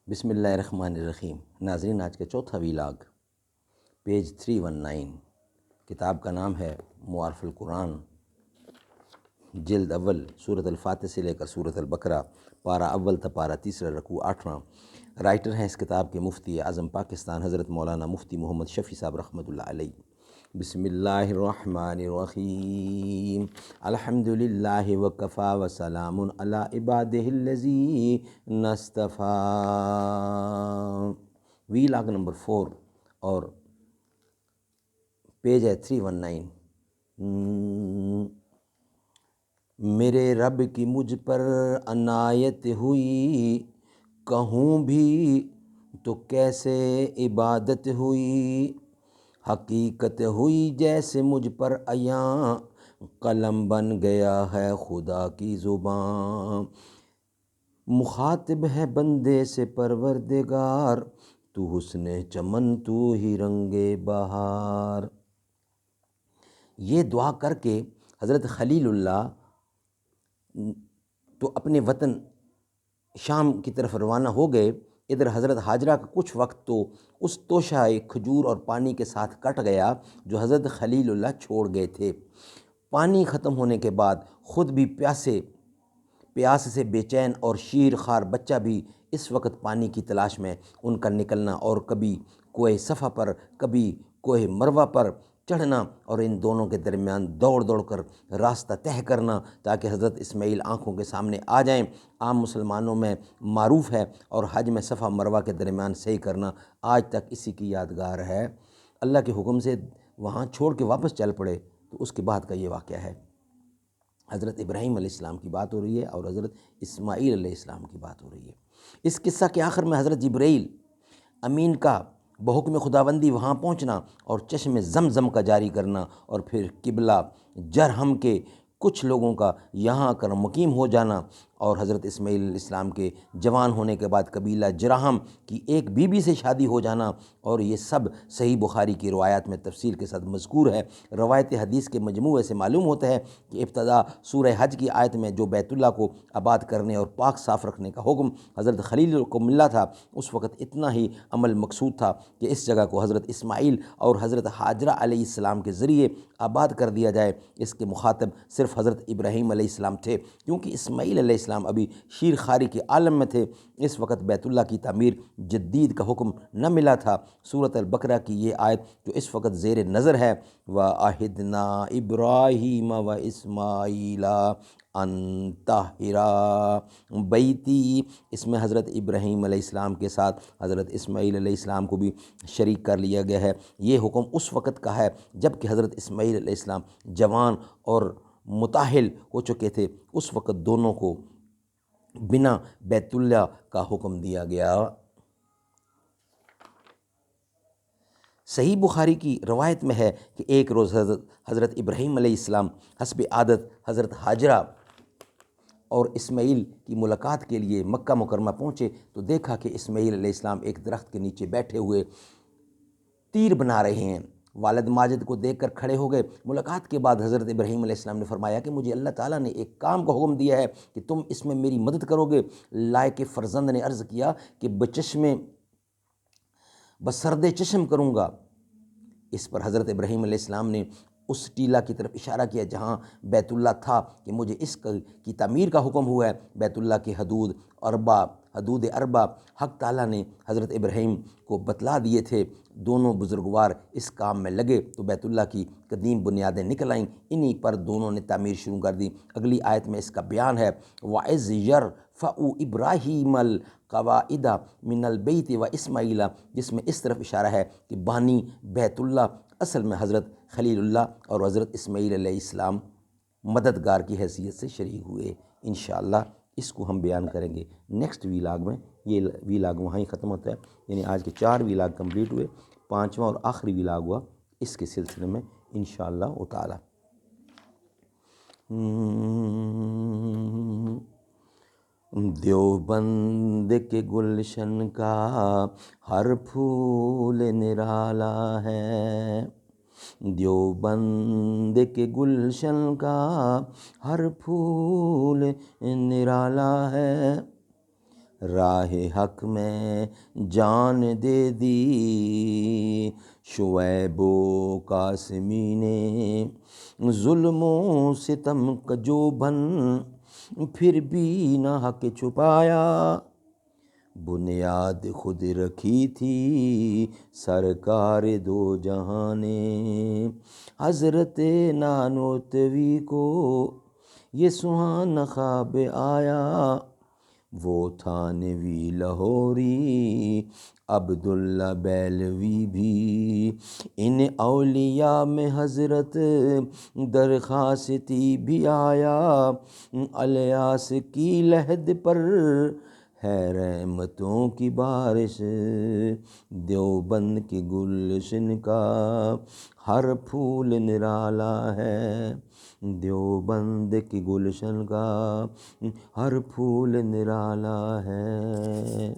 بسم اللہ الرحمن الرحیم۔ ناظرین، آج کا چوتھا ویلاگ پیج 319، کتاب کا نام ہے معارف القرآن، جلد اول، سورۃ الفاتح سے لے کر سورۃ البقرہ، پارہ اول تا پارہ تیسرا، رکوع 8واں۔ رائٹر ہیں اس کتاب کے مفتی اعظم پاکستان حضرت مولانا مفتی محمد شفیع صاحب رحمۃ اللہ علیہ۔ بسم اللہ الرحمن الرحیم۔ الحمد للہ وکفی وسلام علی عبادہ الذین اصطفی۔ ویلاگ نمبر 4 اور پیج ہے 319۔ میرے رب کی مجھ پر عنایت ہوئی، کہوں بھی تو کیسے عبادت ہوئی، حقیقت ہوئی جیسے مجھ پر عیاں، قلم بن گیا ہے خدا کی زبان، مخاطب ہے بندے سے پروردگار، تو حسن چمن تو ہی رنگ بہار۔ یہ دعا کر کے حضرت خلیل اللہ تو اپنے وطن شام کی طرف روانہ ہو گئے۔ ادھر حضرت حاجرہ کا کچھ وقت تو اس توشہ کھجور اور پانی کے ساتھ کٹ گیا جو حضرت خلیل اللہ چھوڑ گئے تھے۔ پانی ختم ہونے کے بعد خود بھی پیاس سے بے چین اور شیر خوار بچہ بھی اس وقت پانی کی تلاش میں ان کا نکلنا، اور کبھی کوہ صفا پر کبھی کوہ مروہ پر چڑھنا، اور ان دونوں کے درمیان دوڑ دوڑ کر راستہ طے کرنا تاکہ حضرت اسماعیل آنکھوں کے سامنے آ جائیں۔ عام مسلمانوں میں معروف ہے، اور حج میں صفا مروہ کے درمیان صحیح کرنا آج تک اسی کی یادگار ہے۔ اللہ کے حکم سے وہاں چھوڑ کے واپس چل پڑے تو اس کے بعد کا یہ واقعہ ہے۔ حضرت ابراہیم علیہ السلام کی بات ہو رہی ہے اور حضرت اسماعیل علیہ السلام کی بات ہو رہی ہے۔ اس قصہ کے آخر میں حضرت جبرائیل امین کا بحکم خداوندی وہاں پہنچنا اور چشم زمزم کا جاری کرنا، اور پھر قبلہ جرہم کے کچھ لوگوں کا یہاں آ کر مقیم ہو جانا، اور حضرت اسماعیل علیہ السلام کے جوان ہونے کے بعد قبیلہ جرہم کی ایک بی بی سے شادی ہو جانا، اور یہ سب صحیح بخاری کی روایات میں تفصیل کے ساتھ مذکور ہے۔ روایت حدیث کے مجموعے سے معلوم ہوتا ہے کہ ابتدا سورہ حج کی آیت میں جو بیت اللہ کو آباد کرنے اور پاک صاف رکھنے کا حکم حضرت خلیل کو ملا تھا، اس وقت اتنا ہی عمل مقصود تھا کہ اس جگہ کو حضرت اسماعیل اور حضرت حاجرہ علیہ السلام کے ذریعے آباد کر دیا جائے۔ اس کے مخاطب صرف حضرت ابراہیم علیہ السلام تھے، کیونکہ اسماعیل علیہ السلام ابھی شیر خواری کے عالم میں تھے۔ اس وقت بیت اللہ کی تعمیر جدید کا حکم نہ ملا تھا۔ سورۃ البقرہ کی یہ آیت جو اس وقت زیر نظر ہے، وَعَہِدْنَا إِبْرَاهِيمَ وَإِسْمَاعِيلَ أَن طَهِّرَ بَيْتِي، اس میں حضرت ابراہیم علیہ السلام کے ساتھ حضرت اسماعیل علیہ السلام کو بھی شریک کر لیا گیا ہے۔ یہ حکم اس وقت کا ہے جب کہ حضرت اسماعیل علیہ السلام جوان اور متاہل ہو چکے تھے، اس وقت دونوں کو بنا بیت اللہ کا حکم دیا گیا۔ صحیح بخاری کی روایت میں ہے کہ ایک روز حضرت ابراہیم علیہ السلام حسب عادت حضرت حاجرہ اور اسماعیل کی ملاقات کے لیے مکہ مکرمہ پہنچے تو دیکھا کہ اسماعیل علیہ السلام ایک درخت کے نیچے بیٹھے ہوئے تیر بنا رہے ہیں۔ والد ماجد کو دیکھ کر کھڑے ہو گئے۔ ملاقات کے بعد حضرت ابراہیم علیہ السلام نے فرمایا کہ مجھے اللہ تعالیٰ نے ایک کام کا حکم دیا ہے کہ تم اس میں میری مدد کرو گے۔ لائق فرزند نے عرض کیا کہ بسرد چشم کروں گا۔ اس پر حضرت ابراہیم علیہ السلام نے اس ٹیلہ کی طرف اشارہ کیا جہاں بیت اللہ تھا کہ مجھے اس کی تعمیر کا حکم ہوا ہے۔ بیت اللہ کی حدود اربع حق تعالیٰ نے حضرت ابراہیم کو بتلا دیے تھے۔ دونوں بزرگوار اس کام میں لگے تو بیت اللہ کی قدیم بنیادیں نکل آئیں، انہی پر دونوں نے تعمیر شروع کر دی۔ اگلی آیت میں اس کا بیان ہے، وَإِذْ يَرْفَعُ إِبْرَاهِيمَ الْقَوَاعِدَ مِنَ الْبَيْتِ وَإِسْمَاعِيلَ، جس میں اس طرف اشارہ ہے کہ بانی بیت اللہ اصل میں حضرت خلیل اللہ اور حضرت اسماعیل علیہ السلام مددگار کی حیثیت سے شریک ہوئے۔ انشاءاللہ اس کو ہم بیان کریں گے نیکسٹ ویلاگ میں۔ یہ ویلاگ وہاں ہی ختم ہوتا ہے، یعنی آج کے 4 ویلاگ کمپلیٹ ہوئے، 5واں اور آخری ویلاگ ہوا اس کے سلسلے میں انشاءاللہ تعالی۔ دیوبند کے گلشن کا ہر پھول نرالا ہے، دیوبند کے گلشن کا ہر پھول نرالا ہے، راہ حق میں جان دے دی، شعیب و قاسمی نے ظلم و ستم کا جو بن پھر بھی نہ حق چھپایا، بنیاد خود رکھی تھی سرکار دو جہاں نے، حضرت نانوتوی کو یہ سہانا خواب آیا، وہ تھانوی لاہوری عبداللہ بیلوی بھی، ان اولیاء میں حضرت درخواستی بھی آیا، الیاس کی لحد پر ہے رحمتوں کی بارش، دیوبند کی گلشن کا ہر پھول نرالا ہے، دیوبند کی گلشن کا ہر پھول نرالا ہے۔